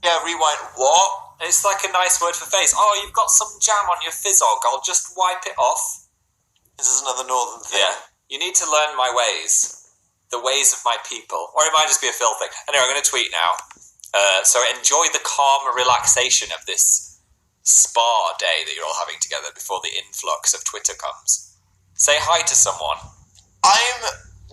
Yeah, rewind. What? It's like a nice word for face. Oh, you've got some jam on your fizzog. I'll just wipe it off. This is another northern thing. Yeah. You need to learn my ways. The ways of my people. Or it might just be a Phil thing. Anyway, I'm going to tweet now. So enjoy the calm relaxation of this spa day that you're all having together before the influx of Twitter comes. Say hi to someone. I'm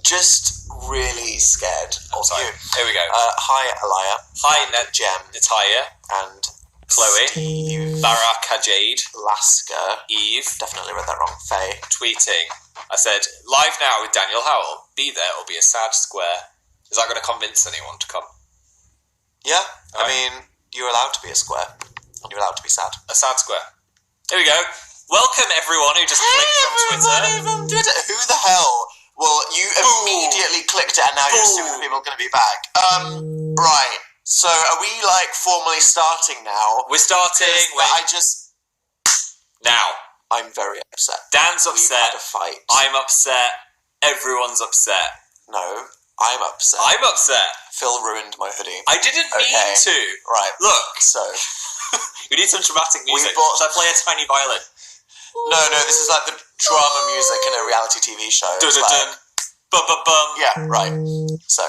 just really scared of you. Here we go. Hi, Alaya. Hi, Jem. Natalia. And Chloe. Steve. Baraka Jade. Lasker. Eve. Definitely read that wrong. Faye. Tweeting. I said, live now with Daniel Howell. Be there or be a sad square. Is that going to convince anyone to come? Yeah. I mean, you're allowed to be a square. And you're allowed to be sad. A sad square. Here we go. Welcome everyone who just clicked on Twitter. Who the hell? Well, you immediately clicked it and now you're assuming people are going to be back. Right. So are we formally starting now? We're starting. Now. I'm very upset. Dan's upset. We've had a fight. I'm upset. Everyone's upset. No, I'm upset. I'm upset. Phil ruined my hoodie. I didn't mean to. Right. Look. So. We need some dramatic music. Should I play a tiny violin? No, this is like the drama music in a reality TV show. Dun-dun-dun. Bum-bum-bum. Yeah, right. So,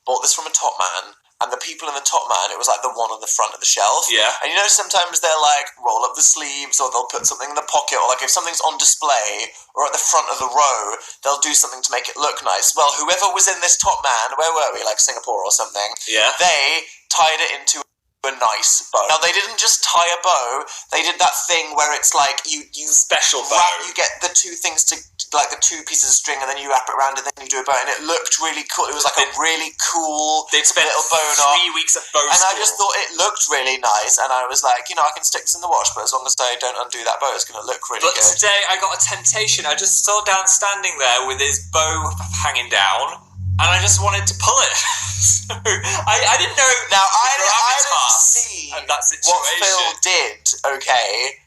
bought this from a top man, and the people in the top man, it was like the one on the front of the shelf. Yeah. And sometimes they'll roll up the sleeves, or they'll put something in the pocket, or if something's on display, or at the front of the row, they'll do something to make it look nice. Well, whoever was in this top man, where were we, Singapore or something? Yeah. They tied it into a nice bow. Now, they didn't just tie a bow, they did that thing where it's you special bow. You get the two things to the two pieces of string, and then you wrap it around, and then you do a bow, and it looked really cool. It was a really cool they'd spent little bow knot. 3 weeks at bow and school. I just thought it looked really nice, and I was I can stick this in the wash, but as long as I don't undo that bow, it's going to look really good. But today I got a temptation. I just saw Dan standing there with his bow hanging down, and I just wanted to pull it. So I didn't know. Now I didn't see that situation. what Phil did, okay,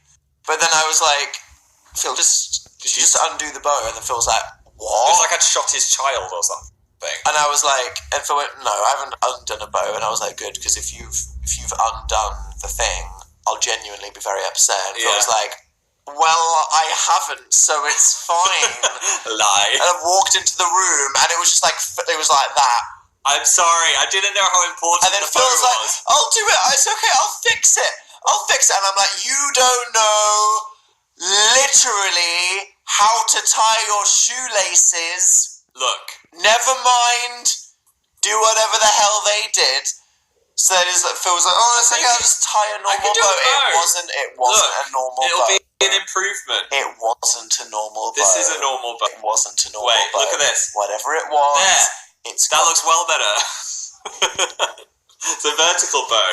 but then I was Phil, just undo the bow, and then Phil was like, what? It was I'd shot his child or something. And I was and Phil went, no, I haven't undone a bow, and I was good, because if you've undone the thing, I'll genuinely be very upset. And Phil was well, I haven't, so it's fine. Lie. And I walked into the room, and it was just it was like that. I'm sorry, I didn't know how important and then the Phil bow was was. I'll do it, it's okay, I'll fix it. And I'm you don't know literally how to tie your shoelaces. Look. Never mind, do whatever the hell they did. So that Phil was it's okay, I'll just tie a normal bow. It wasn't a normal bow. It'll be an improvement. It wasn't a normal bow. This is a normal bow. It wasn't a normal bow. Wait, look at this. Whatever it was, that looks well better. It's a vertical bow.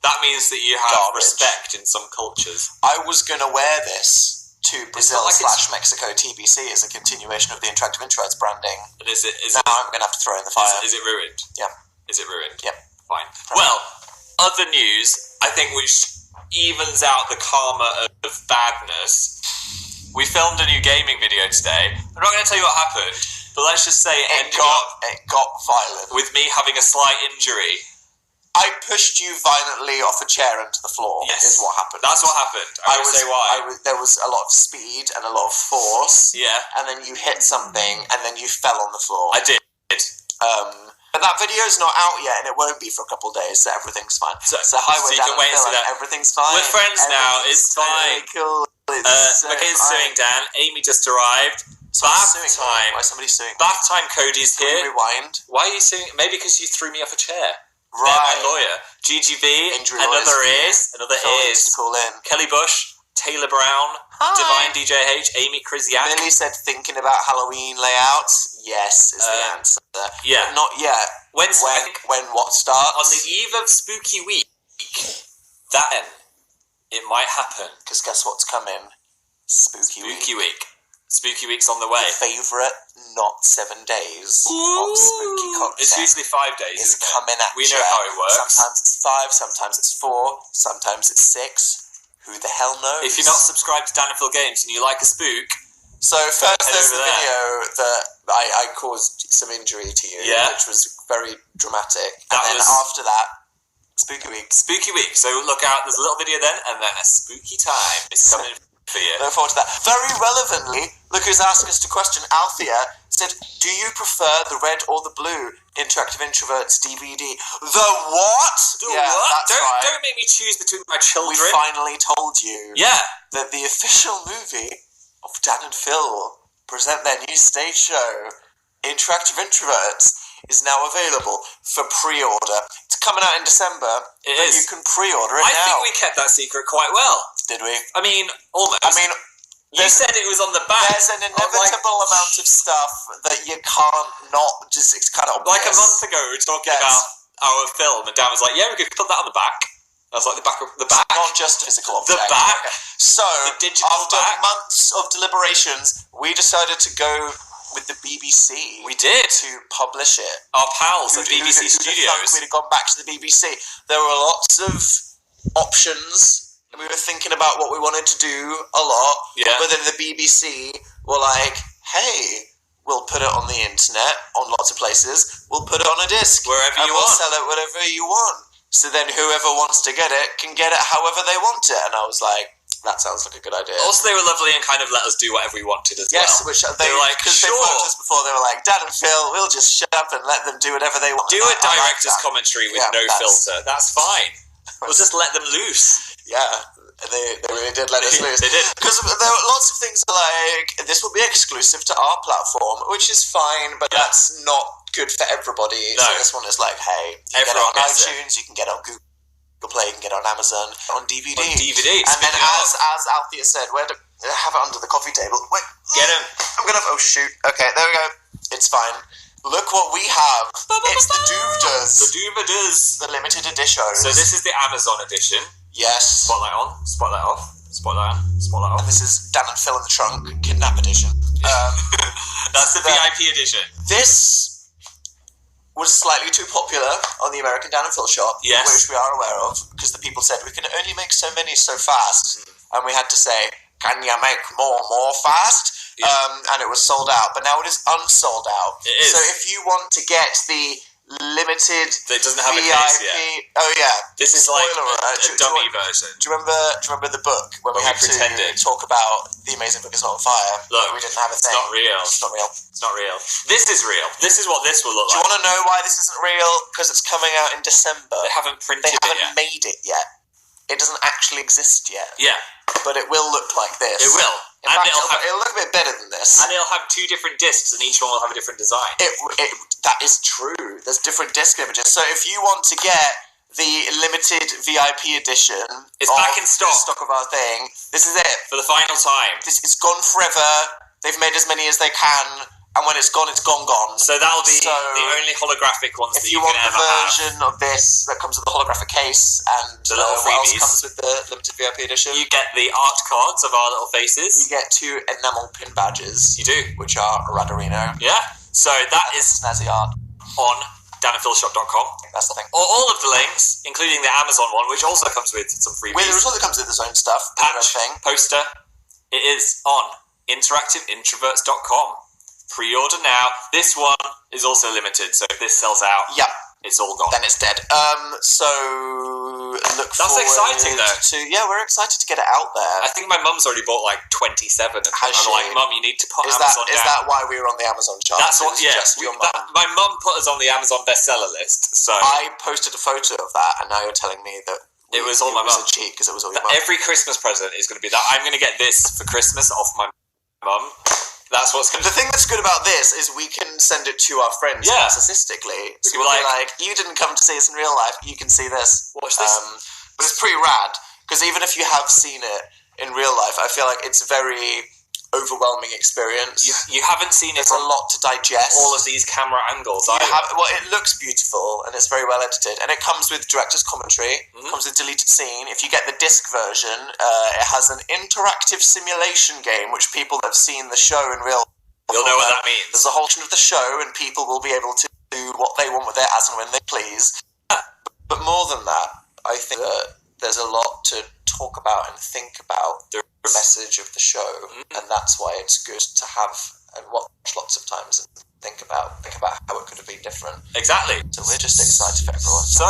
That means that you have respect in some cultures. I was going to wear this to Brazil/Mexico TBC as a continuation of the Interactive Introverts branding. And I'm going to have to throw in the fire. Is it ruined? Yeah. Is it ruined? Yep. Fine. Well, other news, I think, which evens out the karma of badness. We filmed a new gaming video today. I'm not going to tell you what happened, but let's just say it got violent. With me having a slight injury. I pushed you violently off a chair into the floor. Yes. Is what happened. That's what happened. I will say why. There was a lot of speed and a lot of force. Yeah. And then you hit something, and then you fell on the floor. I did. But that video's not out yet, and it won't be for a couple of days, so everything's fine. So hi, we're Dan and Phil, and everything's fine. We're friends now. It's fine. Cool. McKay's suing Dan. Amy just arrived. Bath time. Why is somebody suing? Bath time. Cody's here. Rewind. Why are you suing? Maybe because you threw me off a chair. Right. They're my lawyer. GGV. Injury another ears. Another ears. To call in. Kelly Bush. Taylor Brown. Hi. Divine DJH. Amy Kriziak. Millie said thinking about Halloween layouts. Yes, is the answer. Yeah. But not yet. When what starts? On the eve of Spooky Week. Then it might happen. Because guess what's coming? Spooky Week. Spooky Week's on the way. Your favourite not 7 days of spooky content. It's usually 5 days, It's isn't it? coming at We know how it works. Sometimes it's 5, sometimes it's 4, sometimes it's 6. Who the hell knows? If you're not subscribed to Dan and Phil Games and you like a spook... So first there's the video that I caused some injury to you, which was very dramatic. And then after that, it's Spooky week. Spooky week. So look out. There's a little video then, and then a spooky time is coming for you. Look forward to that. Very relevantly, look who's asked us a question. Althea said, "Do you prefer the red or the blue Interactive Introverts DVD?" The what? The what? That's right. Don't make me choose between my children. We finally told you. Yeah. That the official movie of Dan and Phil present their new stage show, Interactive Introverts, is now available for pre-order. It's coming out in December. It is. You can pre-order it now. I think we kept that secret quite well. Did we? I mean, almost. I mean, you said it was on the back. There's an inevitable amount of stuff that you can't not just. It's kind of obvious. Like a month ago, we were talking about our film, and Dan was like, "Yeah, we could put that on the back." I was like, "The back, the back, not just physical object. The back." Okay. So, the digital after back. months of deliberations, we decided to go with the BBC. We did to publish it. Our pals at BBC Studios. We'd have gone back to the BBC. There were lots of options. We were thinking about what we wanted to do a lot. Yeah. But then the BBC were like, "Hey, we'll put it on the internet on lots of places. We'll put it on a disc wherever you we'll want. Sell it whatever you want. So then whoever wants to get it can get it however they want it." And I was like, that sounds like a good idea. Also, they were lovely and kind of let us do whatever we wanted as well. Yes, which they were like, because they've worked us before, they were like, "Dan and Phil, we'll just shut up and let them do whatever they want." Do a director's commentary with no filter. That's fine. We'll just let them loose. Yeah, they really did let us loose. They did. Because there were lots of things like, this will be exclusive to our platform, which is fine, but that's not good for everybody. No. So this one is like, hey, you can get it on iTunes, you can get it on Google Play, you can get it on Amazon, on DVD. And then as Althea said, have it under the coffee table. Wait, get him. I'm going to, oh shoot. Okay, there we go. It's fine. Look what we have. It's the Doovdas. The Doovdas. The limited edition. So this is the Amazon edition. Yes. Spotlight on, spotlight off, spotlight on, spotlight off. And this is Dan and Phil in the Trunk, Kidnap edition. That's the VIP edition. This was slightly too popular on the American Dan and Phil shop, which we are aware of, because the people said we can only make so many so fast, and we had to say, "Can you make more fast?" Yeah. And it was sold out, but now it is unsold out. It is. So if you want to get the limited it doesn't have VIP, a case yet. Oh yeah, this is like a dummy version. Do you remember the book when we had to talk about The Amazing Book Is Not on Fire? Look, we didn't have a thing. It's not real. It's not real. It's not real. This is real. This is what this will look like. Do you want to know why this isn't real? Because it's coming out in December. They haven't printed it yet. They haven't made it yet. It doesn't actually exist yet. Yeah. But it will look like this. It will. In fact, it'll look a bit better than this. And it'll have 2 different discs, and each one will have a different design. That is true. There's different disc images. So if you want to get the limited VIP edition, it's back in stock. The stock of our thing. This is it for the final time. It's gone forever. They've made as many as they can. And when it's gone, it's gone. So that'll be the only holographic ones that you can ever have. If you want the version of this that comes with the holographic case and the little what else freebies comes with the limited VIP edition, you get the art cards of our little faces. You get 2 enamel pin badges. You do. Which are Radarino. Yeah. So that is snazzy art on danandphilshop.com. That's the thing. All of the links, including the Amazon one, which also comes with some freebies. It also comes with its own stuff. Patch, poster. It is on interactiveintroverts.com. Pre-order now. This one is also limited, so if this sells out, it's all gone. Then it's dead. So look forward. That's exciting, though. We're excited to get it out there. I think my mum's already bought like 27. Has she? I'm like, Mum, you need to put Amazon down. Is that why we were on the Amazon chart? That's what. Yeah. Just your mum. My mum put us on the Amazon bestseller list. So I posted a photo of that, and now you're telling me that it was all my mum. It was a cheat because it was all your mum. Every Christmas present is going to be that. I'm going to get this for Christmas off my mum. That's what's going to... The thing that's good about this is we can send it to our friends narcissistically. So we'll be like, you didn't come to see us in real life, you can see this. Watch this. But it's pretty rad, because even if you have seen it in real life, I feel like it's a very overwhelming experience. You haven't seen it. It's a lot to digest. All of these camera angles. It looks beautiful, and it's very well edited, and it comes with director's commentary. Comes with deleted scene. If you get the disc version, it has an interactive simulation game, which people that have seen the show in real life, you'll know what that means. There's a whole of the show, and people will be able to do what they want with it as and when they please. But more than that, I think that there's a lot to talk about and think about the message of the show, and that's why it's good to have and watch lots of times and think about how it could have been different. Exactly. So we're just excited for everyone. So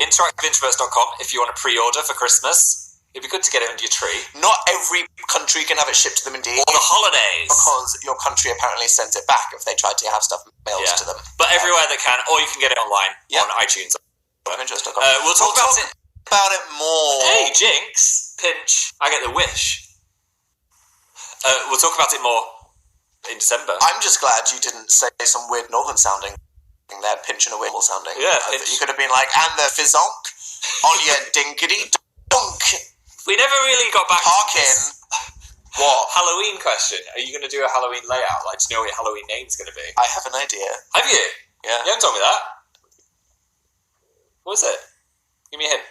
InteractiveIntroverts.com if you want to pre-order for Christmas. It'd be good to get it under your tree. Not every country can have it shipped to them, indeed. Or the holidays. Because your country apparently sent it back if they tried to have stuff mailed to them. But everywhere they can, or you can get it online on iTunes. We'll talk about it more. Hey, Jinx. Pinch. I get the wish. We'll talk about it more in December. I'm just glad you didn't say some weird northern sounding thing there, pinch and a wimble sounding. Yeah. You could have been like, and the fizzonk on your dinkity dunk. We never really got back to this. What? Halloween question. Are you going to do a Halloween layout? Like, do you know what your Halloween name's going to be? I have an idea. Have you? Yeah. You haven't told me that. What is it? Give me a hint.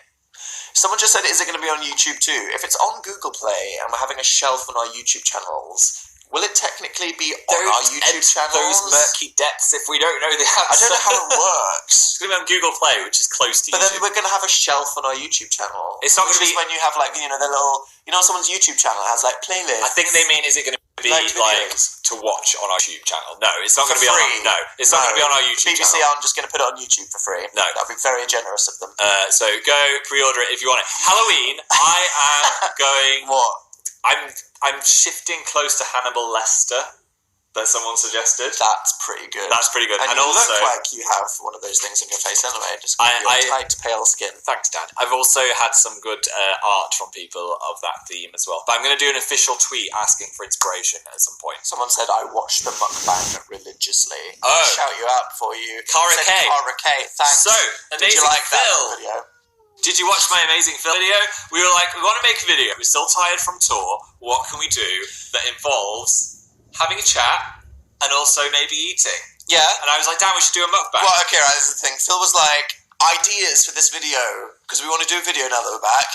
Someone just said, is it going to be on YouTube too? If it's on Google Play and we're having a shelf on our YouTube channels, will it technically be on our YouTube channels? Those murky depths if we don't know the answer. I don't know how it works. It's going to be on Google Play, which is close to but YouTube. But then we're going to have a shelf on our YouTube channel. It's not going to be... when you have, like, you know, the little... You know, someone's YouTube channel has, like, playlists. I think they mean, is it going to be, like to watch on our YouTube channel? No, it's not going to be free. It's not going to be on our YouTube BBC channel. aren't just going to put it on YouTube for free. No. That would be very generous of them. So go pre-order it if you want it. Halloween, I am going... What? I'm shifting close to Hannibal Lecter that someone suggested. That's pretty good. That's pretty good. And you also, look like you have one of those things on your face anyway, just with your tight, pale skin. Thanks, Dad. I've also had some good art from people of that theme as well. But I'm going to do an official tweet asking for inspiration at some point. Someone said, I watch the mukbang religiously. Oh. I'll shout you out for you. Cara K. Cara K, thanks. So, did you like that video? Did you watch my AmazingPhil video? We were like, we want to make a video. We're still tired from tour. What can we do that involves having a chat and also maybe eating? Yeah. And I was like, damn, we should do a mukbang. Well, okay, right, this is the thing. Phil was like, ideas for this video, because we want to do a video now that we're back.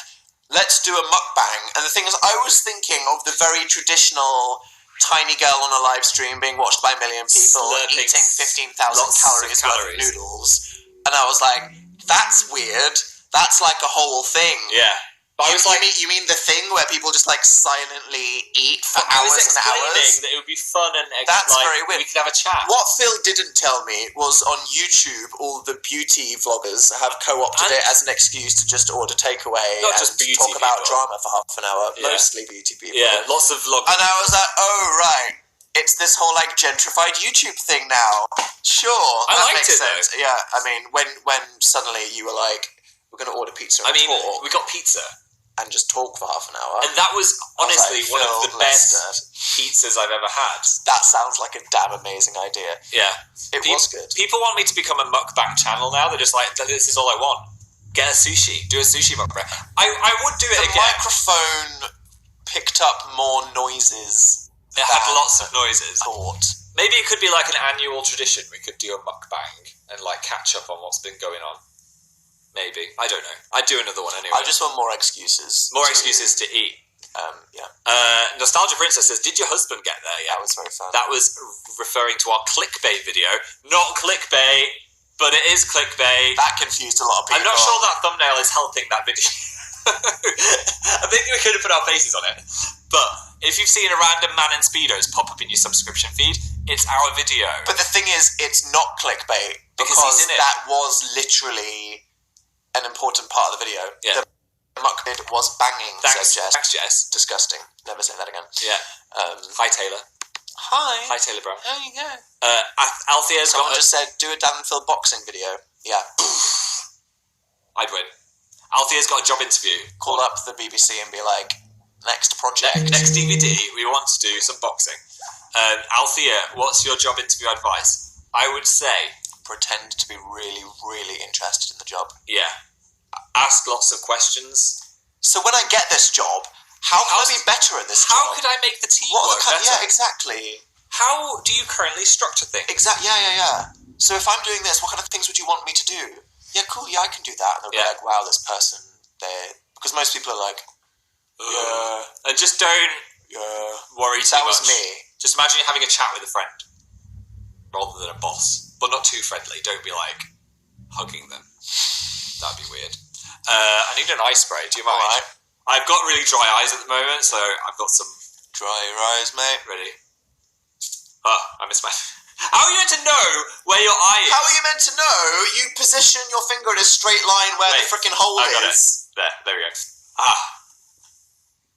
Let's do a mukbang. And the thing is, I was thinking of the very traditional tiny girl on a live stream being watched by a million people eating 15,000 calories worth of noodles. And I was like, that's weird. That's like a whole thing. Yeah. But you mean the thing where people just like silently eat for hours and hours? That it would be fun and that's very weird. We could have a chat. What Phil didn't tell me was on YouTube, all the beauty vloggers have co-opted it as an excuse to just order takeaway and just beauty talk about drama for half an hour. Yeah. Mostly beauty people. Yeah, lots of vloggers. And I was like, oh right, it's this whole like gentrified YouTube thing now. Sure, that makes sense. Though. Yeah, I mean, when suddenly you were like, we're going to order pizza. We got pizza. And just talk for half an hour. And that was honestly one of the best pizzas I've ever had. That sounds like a damn amazing idea. Yeah. It was good. People want me to become a mukbang channel now. They're just like, this is all I want. Get a sushi. Do a sushi mukbang. I would do it again. The microphone picked up more noises. It had lots of noises. Thought. Maybe it could be like an annual tradition. We could do a mukbang and like catch up on what's been going on. Maybe. I don't know. I'd do another one anyway. I just want more excuses. More excuses to eat. Yeah. Nostalgia Princess says, did your husband get there yet? That was very fun. That was referring to our clickbait video. Not clickbait, but it is clickbait. That confused a lot of people. I'm not sure that thumbnail is helping that video. I think we could have put our faces on it. But if you've seen a random man in Speedos pop up in your subscription feed, it's our video. But the thing is, it's not clickbait. Because he's in it. That was literally an important part of the video. Yeah. The mukbang was banging. Thanks, Jess. Jess. Disgusting. Never say that again. Yeah. Hi, Taylor. Hi. Hi, Taylor Brown. There you go. Althea's Someone just said, do a AmazingPhil boxing video. Yeah. I'd win. Althea's got a job interview. Call up the BBC and be like, next project. Next DVD, we want to do some boxing. Althea, what's your job interview advice? I would say, pretend to be really, really interested in the job. Yeah. Ask lots of questions. So when I get this job, how can I be better at this job? How could I make the team work better? Yeah, exactly. How do you currently structure things? Exactly. Yeah. So if I'm doing this, what kind of things would you want me to do? Yeah, cool. Yeah, I can do that. And they'll be like, wow, this person, because most people are like, and just don't worry too much. That was me. Just imagine you're having a chat with a friend rather than a boss. But not too friendly. Don't be like hugging them. That'd be weird. I need an eye spray. Do you mind? Alright. I've got really dry eyes at the moment, so I've got some... Dry your eyes, mate. Ready? Oh, I missed my... How are you meant to know where your eye is? How are you meant to know? You position your finger in a straight line where the freaking hole I got is. it. There we go. Ah.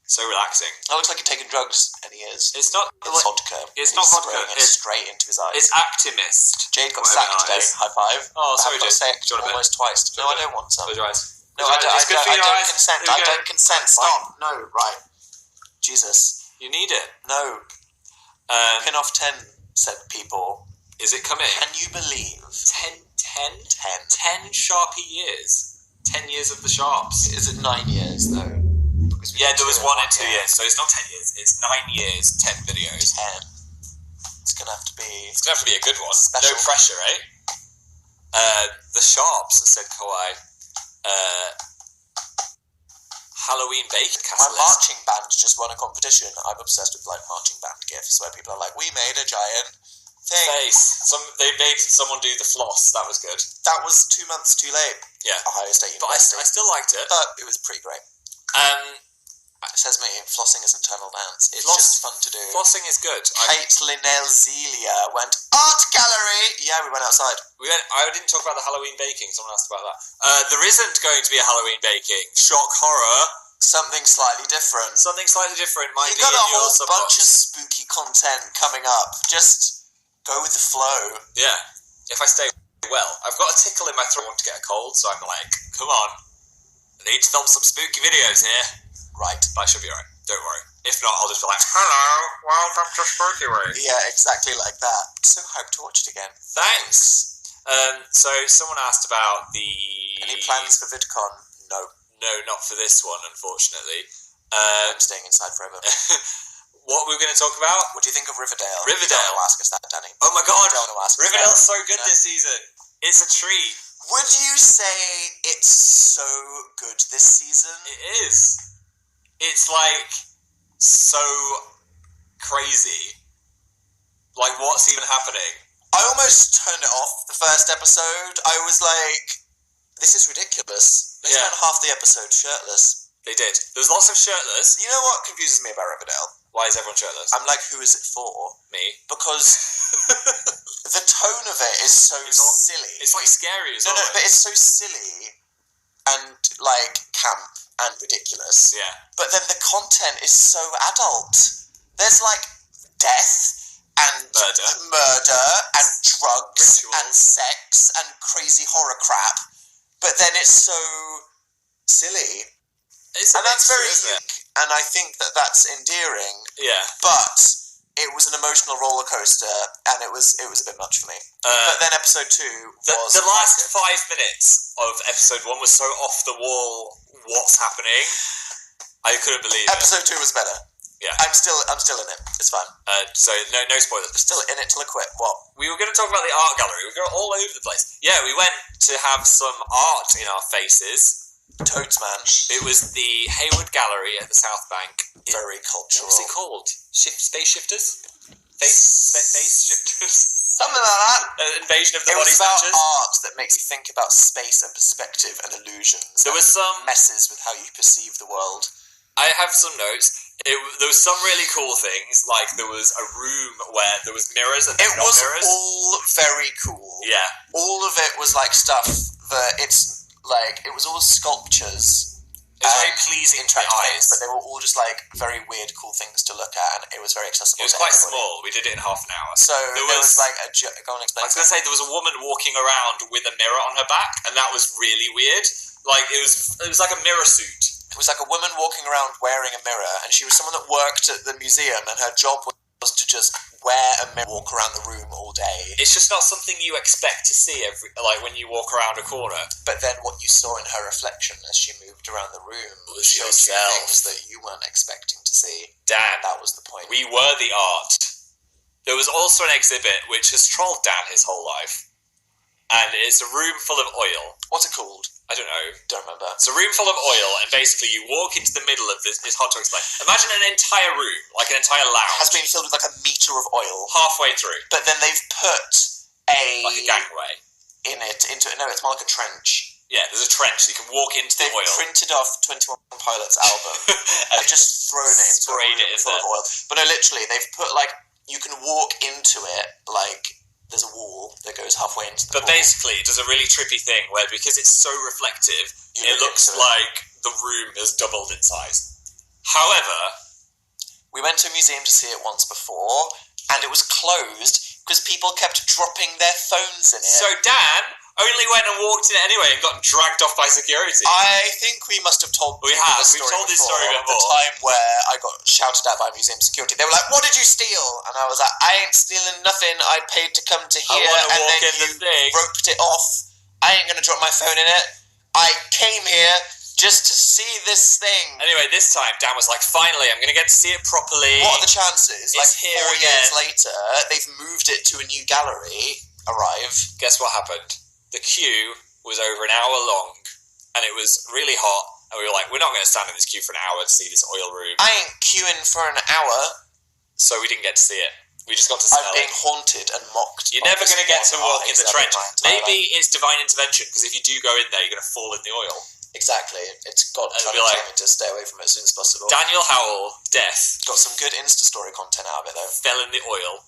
So relaxing. That looks like you're taking drugs, and he is. It's not... It's vodka. It's not vodka. It's straight into his eyes. It's Actimist. Jade got sacked today. High five. Oh, sorry, Jade. Jade. Do you want a bit? Almost twice. No, I don't want some. Close your eyes. No, I don't consent. I don't consent. Stop. Fine. No, right. Jesus. You need it. No. Pin off 10, said people. Is it coming? Can you believe? 10? 10 Sharpie years. 10 years of the Sharps. Is it 9 years, though? Yeah, there was 1 and 2 years, so it's not 10 years. It's 9 years, 10 videos. 10. It's gonna have to be... It's gonna have to be a good one. Special. No pressure, eh? The Sharps, said Kawhi. Halloween bake My marching band just won a competition. I'm obsessed with like marching band gifs where people are like, we made a giant thing. They made someone do the floss. That was good. That was 2 months too late. Yeah. Ohio State But University. I still liked it. But it was pretty great. It says me, flossing is internal dance. It's just fun to do. Flossing is good. Kate Linnell Zelia went, art gallery! Yeah, we went outside. I didn't talk about the Halloween baking. Someone asked about that. There isn't going to be a Halloween baking. Shock horror. Something slightly different. Something slightly different might You be got in a your whole bunch of spooky content coming up. Just go with the flow. Yeah. If I stay well. I've got a tickle in my throat to get a cold, so I'm like, come on. I need to film some spooky videos here. Right. But I should be alright. Don't worry. If not, I'll just be like, hello, welcome to Spooky Week. Yeah, exactly like that. So hyped to watch it again. Thanks. So someone asked about the... Any plans for VidCon? No. No, not for this one, unfortunately. I'm staying inside forever. What were we going to talk about? What do you think of Riverdale? Riverdale. You don't want to ask us that, Danny. Oh my god! You don't want to ask us Riverdale's that. so good this season. It's a treat. Would you say it's so good this season? It is. It's like so crazy. Like, what's even happening? I almost turned it off the first episode. I was like, this is ridiculous. They spent half the episode shirtless. They did. There was lots of shirtless. You know what confuses me about Riverdale? Why is everyone shirtless? I'm like, who is it for? Me. Because the tone of it is so silly. It's like scary as well. No, but it's so silly and like camp and ridiculous. Yeah. But then the content is so adult. There's like death and murder and drugs Rituals. and sex and crazy horror crap. But then it's so silly. And that's very unique. And I think that that's endearing. Yeah. But it was an emotional roller coaster, and it was a bit much for me. But then episode 2 was... The last 5 minutes of episode 1 was so off the wall. What's happening? I couldn't believe it. Episode 2 was better. Yeah. I'm still in it. It's fine. So no spoilers. Still in it till I quit. What? We were going to talk about the art gallery. We were going all over the place. Yeah, we went to have some art in our faces. Toads, man. It was the Hayward Gallery at the South Bank. Very cultural. What's it called? Space shifters? Space shifters? Something like that. Invasion of the It Body was about Snatchers? art that makes you think about space and perspective and illusions. There was some... messes with how you perceive the world. I have some notes. There was some really cool things, like there was a room where there was mirrors and It not was mirrors. all very cool. Yeah. All of it was like stuff that it's like, it was all sculptures. It was very pleasing to the eyes. But they were all just like very weird, cool things to look at, and it was very accessible. It was to quite everybody. small. We did it in half an hour. So there was like a... Go on, explain. I was going to say, there was a woman walking around with a mirror on her back, and that was really weird. Like, it was like a mirror suit. It was like a woman walking around wearing a mirror, and she was someone that worked at the museum, and her job was to just wear a mirror, walk around the room all day. It's just not something you expect to see when you walk around a corner. But then what you saw in her reflection as she moved around the room was showed you yourself. things that you weren't expecting to see. Dan. That was the point. We were the art. There was also an exhibit which has trolled Dan his whole life. And it's a room full of oil. What's it called? I don't know. Don't remember. It's a room full of oil, and basically you walk into the middle of this. It's hard to explain. Imagine an entire room, like an entire lounge. Has been filled with like a meter of oil. Halfway through. But then they've put Like a gangway. No, it's more like a trench. Yeah, there's a trench, so you can walk into the They've oil. printed off 21 Pilots album and just thrown it into sprayed a it room in full there. of oil. But no, literally, they've put like, you can walk into it like there's a wall that goes halfway into the But pool. basically, it does a really trippy thing where, because it's so reflective, You it look looks into it. like the room has doubled in size. However, We went to a museum to see it once before, and it was closed because people kept dropping their phones in it. so Dan only went and walked in it anyway and got dragged off by security. I think we must have told We people have. this We've story told this before. story before. The time where I got shouted at by museum security. They were like, "What did you steal?" And I was like, "I ain't stealing nothing. I paid to come to here, wanna and walk then in the you thing." roped it off. I ain't gonna drop my phone in it. I came here just to see this thing." Anyway, this time Dan was like, finally, I'm going to get to see it properly. What are the chances? It's Like here 4 again. years later, they've moved it to a new gallery. Arrive. Guess what happened? The queue was over an hour long, and it was really hot, and we were like, we're not going to stand in this queue for an hour to see this oil room. I ain't queuing for an hour. So we didn't get to see it. We just got to smell I'm being it. haunted and mocked. You're by never this going to get to one walk eye in the except trench. my entire Maybe life. it's divine intervention, because if you do go in there, you're going to fall in the oil. Exactly. It's God And trying be to like- tell me to stay away from it as soon as possible. Daniel Howell, death, Got some good Insta story content out of it though. fell in the oil.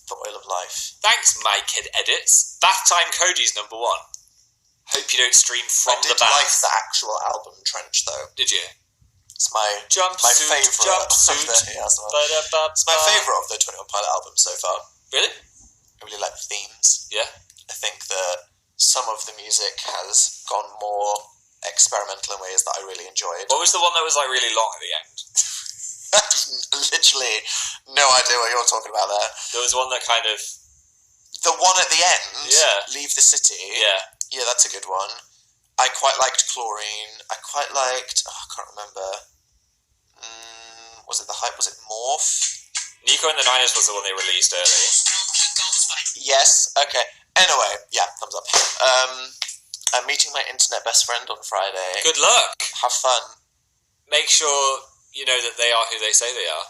The oil of life. Thanks, My Kid Edits. Bath Time Cody's number 1. Hope you don't stream from I the did bath. like the actual album Trench though. Did you? It's my Jumpsuit, favourite. jumpsuit. It's my favourite of the 21 Pilot albums so far. Really? I really like the themes. Yeah. I think that some of the music has gone more experimental in ways that I really enjoyed. What was the one that was like really long at the end? Literally no idea what you're talking about there. There was one that kind of... The one at the end, Yeah. Leave the City. Yeah. Yeah, that's a good one. I quite liked Chlorine. I quite liked... I can't remember. Was it The Hype? Was it Morph? Nico and the Niners was the one they released early. Yes. Okay. Anyway, yeah, thumbs up. I'm meeting my internet best friend on Friday. Good luck! Have fun. Make sure you know that they are who they say they are.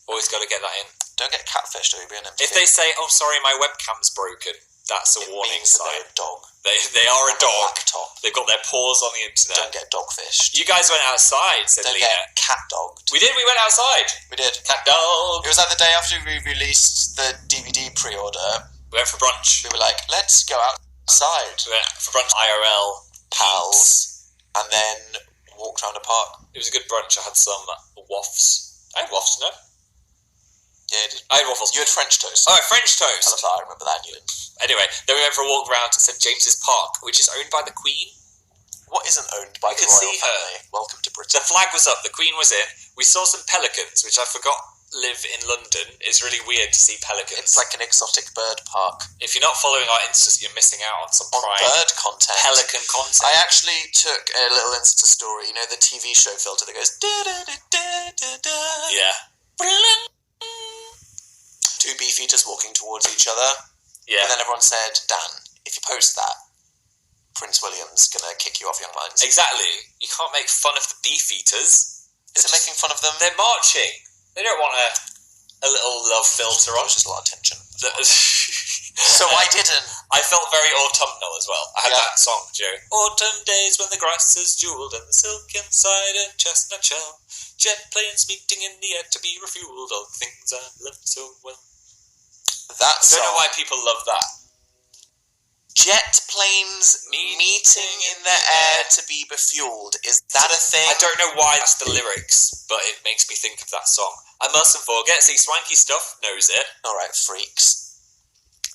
Always got to get that in. Don't get catfished or you'll be an If they say, oh, sorry, my webcam's broken, that's a warning means that sign. they're a dog. They are a dog. Laptop. They've got their paws on the internet. Don't get dogfished. You guys went outside, said Don't Lena. get cat dogged. We did, we went outside. We did. Cat dog. It was like the day after we released the DVD pre-order. We went for brunch. We were like, let's go outside, We went for brunch IRL. pals, and then walked around a park. It was a good brunch. I had some waffles. I had waffles, no? Yeah, you did. I had waffles. You had French toast. Oh, French I love toast. that. I remember that. You didn't. Anyway, then we went for a walk around to St James's Park, which is owned by the Queen. What isn't owned by You the can royal see her. family? Welcome to Britain. The flag was up, the Queen was in. We saw some pelicans, which I forgot live in London. It's really weird to see pelicans. It's like an exotic bird park. If you're not following our Instas, you're missing out on some On prime bird content. pelican content. I actually took a little Insta story, you know, the TV show filter that goes da-da-da-da-da-da. Yeah. Two beefeaters walking towards each other. Yeah. And then everyone said, Dan, if you post that, Prince William's gonna kick you off Young Minds. Exactly. You can't make fun of the beefeaters. Is it making fun of them? They're marching. They don't want a little love filter There on. was just a lot of tension. So I didn't. I felt very autumnal as well. I had Yeah. that song, Joe. Autumn days when the grass is jewelled and the silk inside a chestnut shell. Jet planes meeting in the air to be refueled. All things I love so well. That I don't know song. why people love that. Jet planes meeting in the air to be befueled. Is that a thing? I don't know why that's the lyrics, but it makes me think of that song. I mustn't forget, see, Swanky Stuff knows it. Alright, freaks.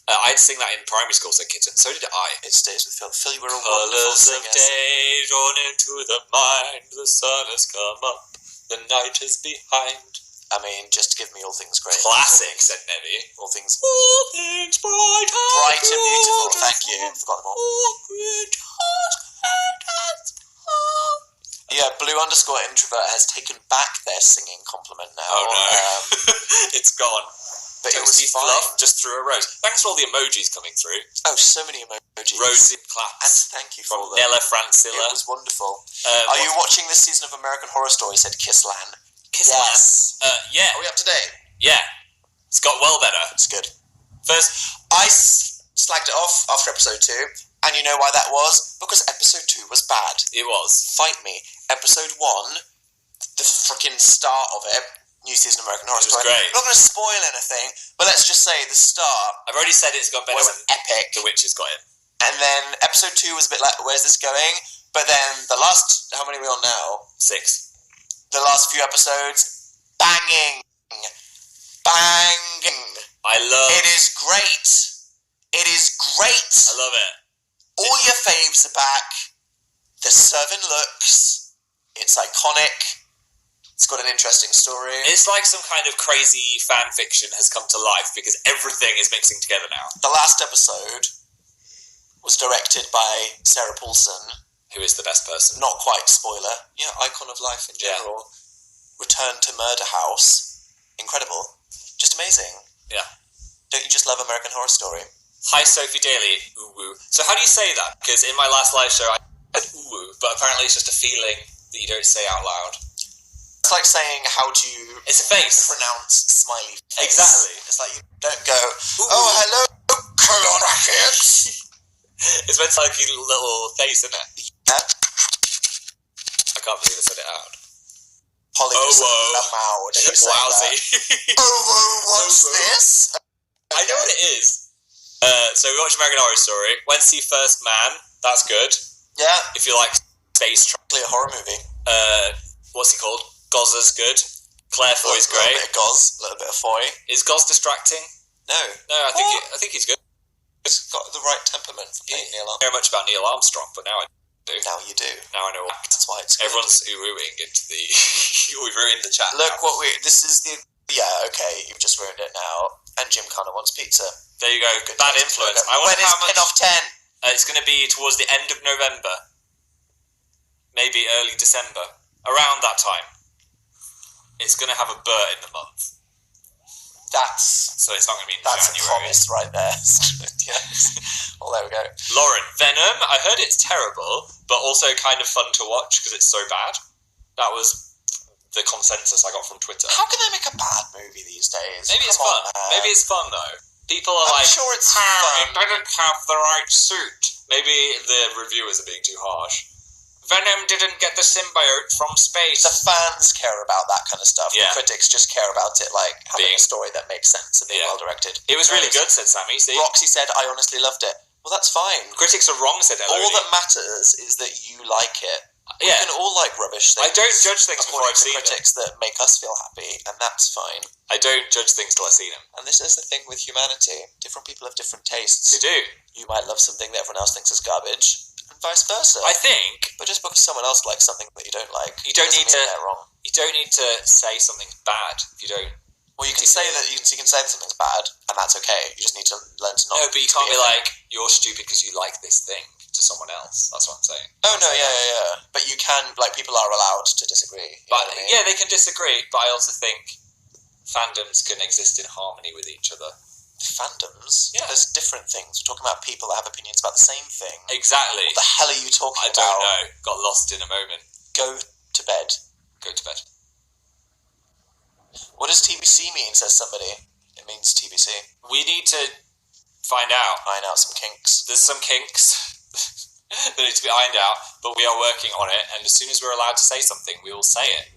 I'd sing that in primary school as a kitten, so did I. It stays with Phil. Phil, you were a wonderful Colours of singer. day drawn into the mind, the sun has come up, the night is behind. I mean, just give me All Things Great. Classic, said Nevy. All Things All things bright bright and beautiful. Thank you. Forgot them all. Yeah, Blue_Introvert has taken back their singing compliment now. Oh no. It's gone. But it was Toasty fine. Fluff just threw a rose. Thanks for all the emojis coming through. Oh, so many emojis. Rosy And claps. thank you From for them. Nella It Francilla. was wonderful. Are you watching this season of American Horror Story? Said Kisslan. Yes. Yeah. Are we up to date? Yeah. It's got well better. It's good. First, I slagged it off after episode 2, and you know why that was? Because episode 2 was bad. it was. Fight me. Episode 1, the freaking start of it, new season of American Horror It was Story. great. I'm not going to spoil anything, but let's just say the start I've already said it's got better was when epic. The Witch has got it. And then episode 2 was a bit like, where's this going? But then the last, how many are we on now? 6. The last few episodes, banging. It is great. It is great. I love it. All your faves are back. The servant looks. It's iconic. It's got an interesting story. It's like some kind of crazy fan fiction has come to life because everything is mixing together now. The last episode was directed by Sarah Paulson. Who is the best person? Not quite spoiler. Yeah, icon of life in general. Yeah. Return to Murder House. Incredible. Just amazing. Yeah. Don't you just love American Horror Story? Hi, Sophie Daly. Ooh woo. So how do you say that? Because in my last live show, I said ooh woo, but apparently it's just a feeling that you don't say out loud. It's like saying how to... It's a face. Pronounce smiley face. Exactly. It's like you don't go, oh, hello, Colonel. It's meant to like a little face, isn't it? Yeah. I can't believe I said it out. Polly just loud. Wowsy. Oh, whoa, what's this? I know what it is. So we watched American Horror Story. Went to see First Man. That's good. Yeah. If you like space travel. A horror movie. What's he called? Gozza's good. Claire Foy's great. A little bit of Goz, a little bit of Foy. Is Goz distracting? No. No, I think he's good. He's got the right temperament for playing Neil Armstrong. I don't know much about Neil Armstrong, but now I do. Now you do. Now I know. That's why it's good. Everyone's ooh-ooing into the... We've ruined the chat. Look, now. this is the... Yeah, okay, you've just ruined it now. And Jim kind of wants pizza. There you go. Good Bad influence. When is Pin off 10? It's going to be towards the end of November. Maybe early December. Around that time. It's going to have a Bert in the month. So it's not going to be in January. That's a promise right there. Yes. Well, there we go. Lauren, Venom, I heard it's terrible, but also kind of fun to watch because it's so bad. That was the consensus I got from Twitter. How can they make a bad movie these days? Maybe it's fun. Maybe it's fun, though. People are I'm sure it's fun. It didn't have the right suit. Maybe the reviewers are being too harsh. Venom didn't get the symbiote from space. The fans care about that kind of stuff. Yeah. The critics just care about it, like having a story that makes sense and being well directed. It was really good, said Sammy. See? Roxy said, I honestly loved it. Well, that's fine. Critics are wrong, said Elodie. All that matters is that you like it. Yeah. We can all like rubbish things. I don't judge things before I've seen them. Critics that make us feel happy, and that's fine. I don't judge things till I've seen them. And this is the thing with humanity. Different people have different tastes. They do. You might love something that everyone else thinks is garbage, and vice versa. I think. But just because someone else likes something that you don't like, you don't need to. They're wrong. You don't need to say something's bad if you don't. Well, you can say that something's bad, and that's okay. You just need to learn to not. No, but you can't be like, you're stupid because you like this thing to someone else. That's what I'm saying. Oh no, yeah. But you can, like, people are allowed to disagree. But yeah, they can disagree. But I also think fandoms can exist in harmony with each other. Fandoms? Yeah. There's different things. We're talking about people that have opinions about the same thing. Exactly. What the hell are you talking about? I don't know. Got lost in a moment. Go to bed. Go to bed. What does TBC mean, says somebody? It means TBC. We need to find out. Iron out some kinks. There's some kinks that need to be ironed out, but we are working on it, and as soon as we're allowed to say something, we will say it.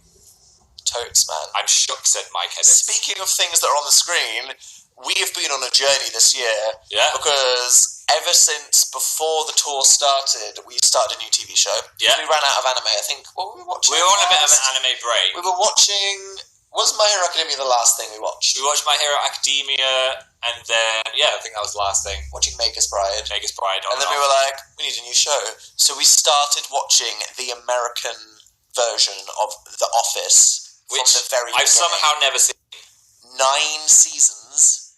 Totes, man. I'm shook, said Mike Edits. Speaking of things that are on the screen, we have been on a journey this year. Yeah. Because ever since before the tour started, we started a new TV show. Yeah. We ran out of anime, I think. What were we watching? We were on a bit of an anime break. We were watching... Was My Hero Academia the last thing we watched? We watched My Hero Academia, and then, I think that was the last thing. Watching Maker's Bride. Maker's Bride. And then we were like, we need a new show. So we started watching the American version of The Office from the very I've beginning. somehow never seen. 9 seasons,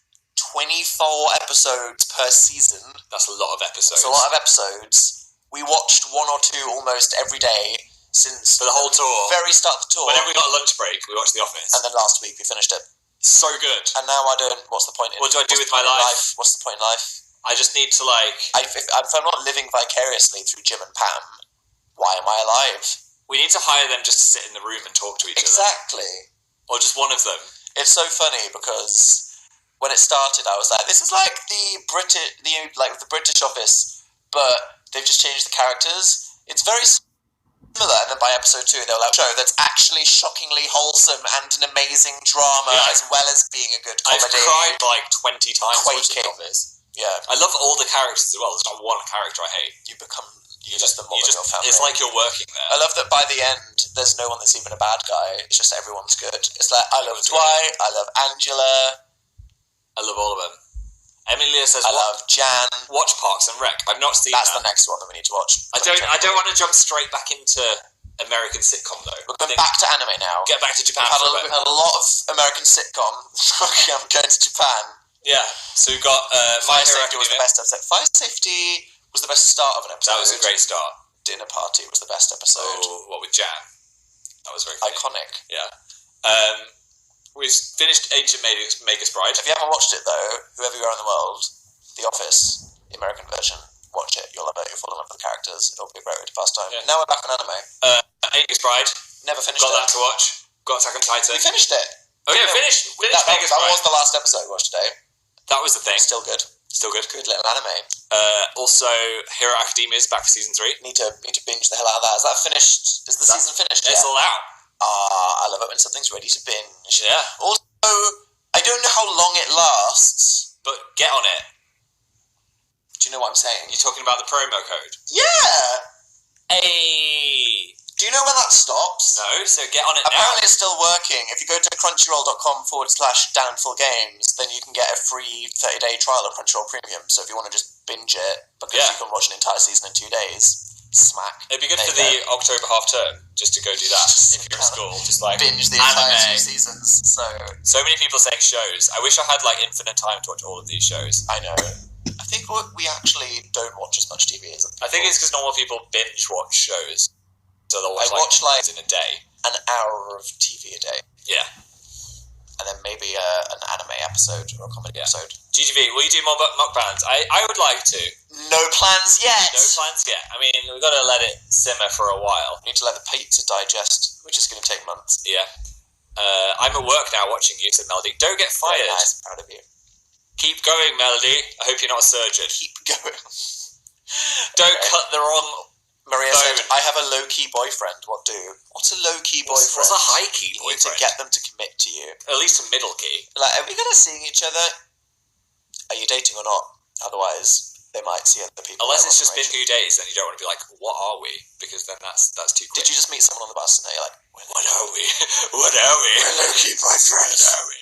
24 episodes per season. That's a lot of episodes. That's a lot of episodes. We watched 1 or 2 almost every day since for the whole tour. Very start of the tour. Whenever we got a lunch break, we watched The Office. And then last week we finished it. It's so good. And now I don't... What's the point in... What do I do with my life? What's the point in life? I just need to, like... If I'm not living vicariously through Jim and Pam, why am I alive? We need to hire them just to sit in the room and talk to each other. Exactly. Or just one of them. It's so funny because when it started, I was like, this is like the British Office, but they've just changed the characters. It's very similar, and then by episode 2 they were like, show that's actually shockingly wholesome and an amazing drama as well as being a good comedy. I've cried like 20 times watching The Office. Yeah. I love all the characters as well. There's not one character I hate. You're just the model of your family. It's like you're working there. I love that by the end, there's no one that's even a bad guy. It's just everyone's good. It's like, I love Dwight, I love Angela. I love all of them. Emilia says, I love Jan. Watch Parks and Rec. I've not seen That's the next one that we need to watch. I don't want to jump straight back into American sitcom though. We're going back to anime now. Get back to Japan. We've had a lot of American sitcom. I'm going to Japan. Yeah. So we've got Fire Safety was the best episode. Fire Safety was the best start of an episode. That was a great start. Dinner Party was the best episode. Oh, what with Jan? That was very funny. Iconic. Yeah. We finished Ancient Maker's Bride. If you haven't watched it though, whoever you are in the world, The Office, the American version, watch it. You'll love it. You'll fall in love with the characters. It'll be a great way to pass time. Yeah. Now we're back on anime. Maker's Bride. Never finished Got that to watch. Got Attack on Titan. We finished it. Oh yeah, finished that Maker's Bride. That was the last episode we watched today. That was the thing. Still good. Good little anime. Also, Hero Academia is back for season 3. Need to binge the hell out of that. Is that finished? Is the season finished? It's all out. I love it when something's ready to binge. Yeah. Also, I don't know how long it lasts, but get on it. Do you know what I'm saying? You're talking about the promo code. Yeah. Hey. Do you know when that stops? No, so get on it Apparently now. It's still working. If you go to crunchyroll.com/downful games, then you can get a free 30-day trial of Crunchyroll Premium. So if you want to just binge it, because you can watch an entire season in 2 days, smack. It'd be good for the October half term, just to go do that. If you're in school, just like binge the entire 2 seasons. So many people saying shows. I wish I had like infinite time to watch all of these shows. I know. I think we actually don't watch as much TV as I think it's because normal people binge watch shows. So they'll watch like in a day. An hour of TV a day. Yeah. And then maybe an anime episode or a comedy episode. GGV, will you do more mukbangs? I would like to. No plans yet. I mean, we've got to let it simmer for a while. We need to let the pizza digest, which is going to take months. Yeah. I'm at work now watching you, said Melody. Don't get fired. Very nice, proud of you. Keep going, Melody. I hope you're not a surgeon. Keep going. Don't cut the wrong... Maria said, I have a low-key boyfriend. What do? What's a low-key boyfriend? What's a high-key boyfriend? You need to get them to commit to you. At least a middle-key. Like, are we going to see each other? Are you dating or not? Otherwise, they might see other people. Unless it's just been 2 days, then you don't want to be like, what are we? Because then that's too quick. Did you just meet someone on the bus and they're like, what are we? What are we? We're low-key boyfriends. What are we?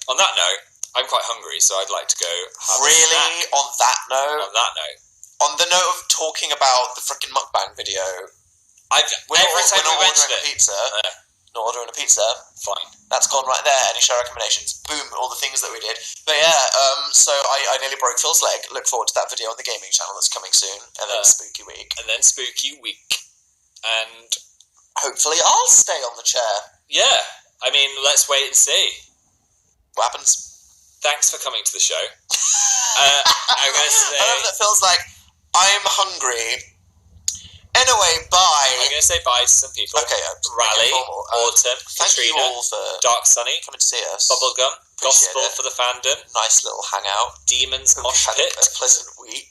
On that note, I'm quite hungry, so I'd like to go have a snack. On that note? On that note. On the note of talking about the frickin' mukbang video, we're not ordering a pizza. Not ordering a pizza. Fine. That's gone right there. Any show recommendations? Boom, all the things that we did. But yeah, so I nearly broke Phil's leg. Look forward to that video on the gaming channel that's coming soon. And then Spooky Week. And hopefully I'll stay on the chair. Yeah. I mean, let's wait and see. What happens? Thanks for coming to the show. I'm going to say... I love that Phil's like, I'm hungry. Anyway, bye. I'm going to say bye to some people. Okay, Rally, Autumn, thank Katrina, you all for Dark Sunny, coming to see us. Bubblegum, Appreciate Gospel it. for the fandom, Nice little hangout. Demons Hope Mosh you had Pit, a pleasant week.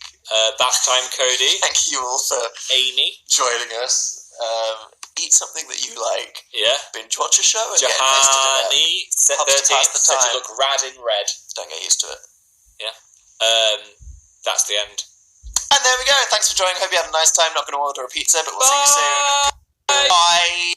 Bath Time Cody, Thank you all for Amy, joining us. Eat something that you like. yeah, Binge watch a show and get invested in it. Jahani, set Helps to 13, pass the said time. you look rad in red. Don't get used to it. Yeah. That's the end. And there we go. Thanks for joining. Hope you had a nice time. Not going to order a pizza, but we'll see you soon. Bye.